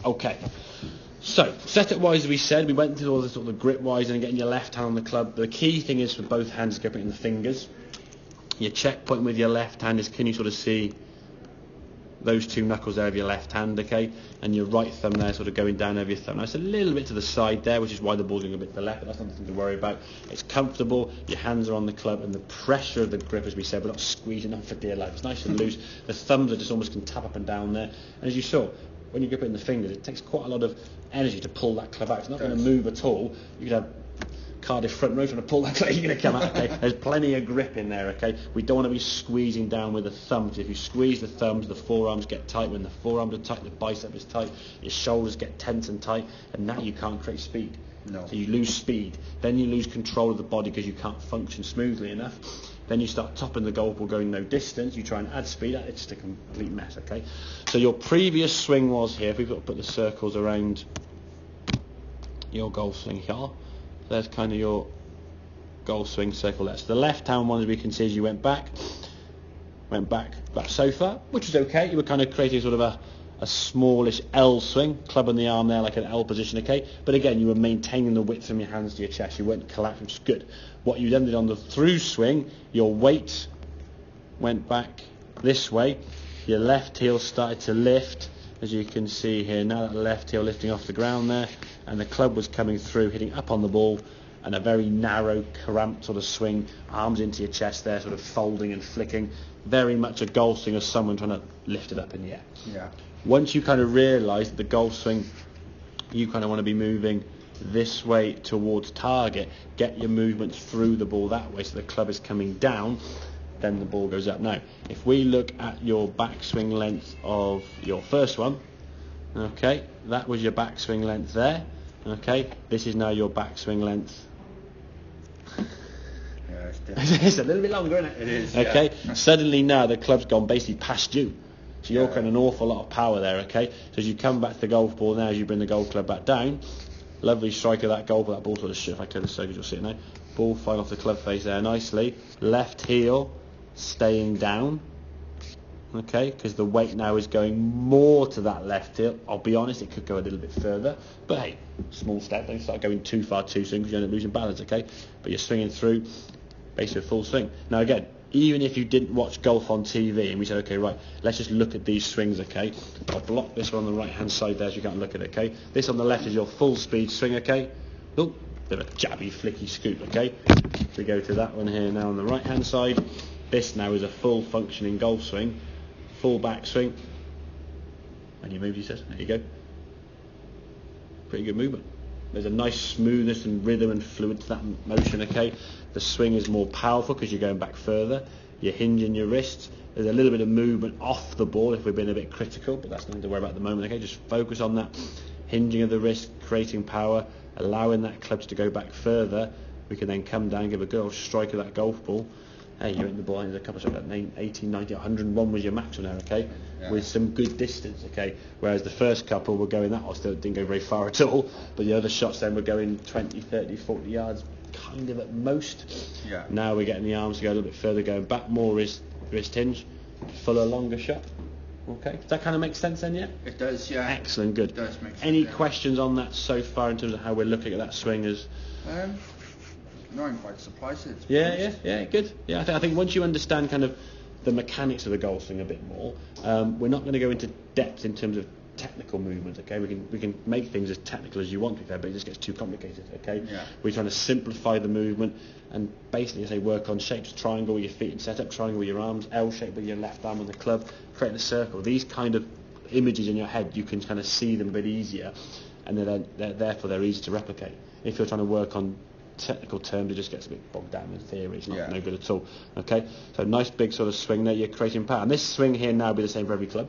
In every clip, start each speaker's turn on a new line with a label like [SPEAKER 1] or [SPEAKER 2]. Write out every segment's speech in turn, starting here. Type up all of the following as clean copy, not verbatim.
[SPEAKER 1] Okay. So, setup-wise, as we said, we went through all the sort of grip-wise and getting your left hand on the club. The key thing is for both hands, gripping in the fingers. Your checkpoint with your left hand is, can you sort of see those two knuckles there of your left hand, okay? And your right thumb there sort of going down over your thumb. Now, it's a little bit to the side there, which is why the ball's going a bit to the left, but that's nothing to worry about. It's comfortable, your hands are on the club, and the pressure of the grip, as we said, we're not squeezing them for dear life. It's nice and loose. The thumbs are just almost can tap up and down there. And as you saw, when you grip it in the fingers, it takes quite a lot of energy to pull that club out. It's not going to move at all. You could have Cardiff front row trying to pull that club, you're going to come out, okay? There's plenty of grip in there, okay? We don't want to be squeezing down with the thumbs. If you squeeze the thumbs, the forearms get tight. When the forearms are tight, the bicep is tight. Your shoulders get tense and tight, and now you can't create speed.
[SPEAKER 2] No.
[SPEAKER 1] So you lose speed. Then you lose control of the body because you can't function smoothly enough. Then you start topping the golf ball going no distance. You try and add speed. It's just a complete mess, okay? So your previous swing was here. If we've got to put the circles around your golf swing here. There's kind of your golf swing circle there. So the left-hand one, as we can see, as you went back so far, which was okay. You were kind of creating sort of a smallish L swing, club on the arm there like an L position, okay? But again, you were maintaining the width from your hands to your chest. You weren't collapsing, which is good. What you then did on the through swing, your weight went back this way. Your left heel started to lift, as you can see here. Now that left heel lifting off the ground there, and the club was coming through, hitting up on the ball, and a very narrow, cramped sort of swing, arms into your chest there, sort of folding and flicking. Very much a golf swing of someone trying to lift it up in the air.
[SPEAKER 2] Yeah.
[SPEAKER 1] Once you kind of realise that the golf swing, you kind of want to be moving this way towards target, get your movement through the ball that way so the club is coming down, then the ball goes up. Now, if we look at your backswing length of your first one, okay, that was your backswing length there. Okay, this is now your backswing length.
[SPEAKER 2] Yeah,
[SPEAKER 1] It's a little bit longer, isn't it?
[SPEAKER 2] It is.
[SPEAKER 1] Okay,
[SPEAKER 2] Yeah.
[SPEAKER 1] suddenly now the club's gone basically past you. So you're creating an awful lot of power there, okay? So as you come back to the golf ball now, as you bring the golf club back down, lovely strike of that golf ball. That ball sort of shit. If I clear the circle, you'll see it now. Ball flying off the club face there nicely. Left heel staying down. Okay, because the weight now is going more to that left heel. I'll be honest, it could go a little bit further, but hey, small step. Don't start going too far too soon because you end up losing balance. Okay, but you're swinging through, basically a full swing. Now again, even if you didn't watch golf on TV and we said, okay, right, let's just look at these swings. Okay, I'll block this one on the right hand side there so you can't look at it. Okay, this on the left is your full speed swing. Okay, oh, bit of a jabby flicky scoop. Okay, we go to that one here now on the right hand side. This now is a full functioning golf swing. Full back swing, and you move, you said, there you go. Pretty good movement. There's a nice smoothness and rhythm and fluid to that motion, okay? The swing is more powerful because you're going back further. You're hinging your wrists. There's a little bit of movement off the ball if we've been a bit critical, but that's nothing to worry about at the moment, okay? Just focus on that hinging of the wrist, creating power, allowing that clutch to go back further. We can then come down, give a good old strike of that golf ball. Hey, you're in the ball, there's a couple of shots, 18, 90, 101 was your maximum there, okay?
[SPEAKER 2] Yeah.
[SPEAKER 1] With some good distance, okay? Whereas the first couple were going that, or still didn't go very far at all, but the other shots then were going 20, 30, 40 yards, kind of at most.
[SPEAKER 2] Yeah.
[SPEAKER 1] Now we're getting the arms to go a little bit further, going back more wrist hinge, fuller, longer shot. Okay, does that kind of make sense then, yeah?
[SPEAKER 2] It does, yeah.
[SPEAKER 1] Excellent, good.
[SPEAKER 2] It does make sense.
[SPEAKER 1] Any
[SPEAKER 2] yeah.
[SPEAKER 1] questions on that so far in terms of how we're looking at that swing as...
[SPEAKER 2] No, I'm quite surprised.
[SPEAKER 1] Yeah, good. Yeah, I think once you understand kind of the mechanics of the golf swing a bit more, we're not going to go into depth in terms of technical movement. Okay, we can make things as technical as you want to, but it just gets too complicated. Okay,
[SPEAKER 2] yeah.
[SPEAKER 1] We're trying to simplify the movement and basically say work on shapes: triangle with your feet and set up, triangle with your arms, L shape with your left arm on the club, creating a circle. These kind of images in your head, you can kind of see them a bit easier, and therefore they're easy to replicate. If you're trying to work on technical terms, it just gets a bit bogged down in theory. It's no good at all. Okay, so nice big sort of swing there, you're creating power, and this swing here now will be the same for every club.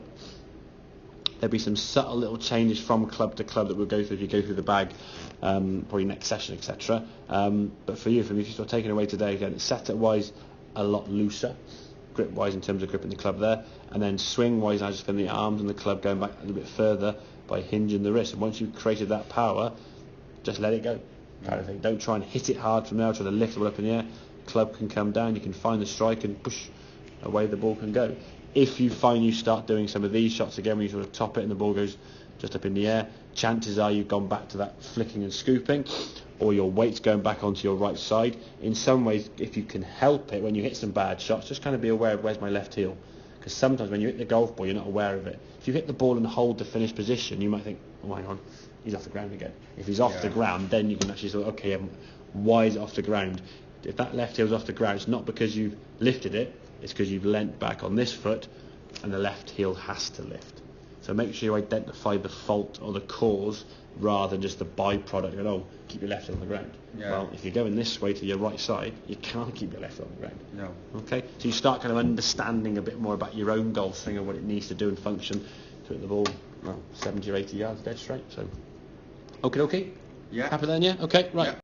[SPEAKER 1] There'll be some subtle little changes from club to club that we'll go through if you go through the bag, probably next session, etc. But for me, if you start taking away today, again, setup wise a lot looser, grip wise in terms of gripping the club there, and then swing wise now just getting the arms and the club going back a little bit further by hinging the wrist. And once you've created that power, just let it go. Kind of thing. Don't try and hit it hard from now, try to lift it up in the air. Club can come down, you can find the strike and push away the ball can go. If you find you start doing some of these shots again when you sort of top it and the ball goes just up in the air, chances are you've gone back to that flicking and scooping, or your weight's going back onto your right side. In some ways, if you can help it, when you hit some bad shots, just kind of be aware of where's my left heel. Because sometimes when you hit the golf ball, you're not aware of it. If you hit the ball and hold the finished position, you might think, oh, hang on, he's off the ground again. If he's off the ground, then you can actually say, okay, why is it off the ground? If that left heel's off the ground, it's not because you've lifted it, it's because you've leant back on this foot, and the left heel has to lift. So make sure you identify the fault or the cause rather than just the byproduct. Oh, keep your left heel on the ground.
[SPEAKER 2] Yeah.
[SPEAKER 1] Well, if you're going this way to your right side, you can't keep your left heel on the ground.
[SPEAKER 2] No.
[SPEAKER 1] Okay, so you start kind of understanding a bit more about your own golf swing and what it needs to do and function to hit the ball 70 or 80 yards dead straight. So, okay.
[SPEAKER 2] Yeah.
[SPEAKER 1] Happy then, yeah? Okay, right.
[SPEAKER 2] Yeah.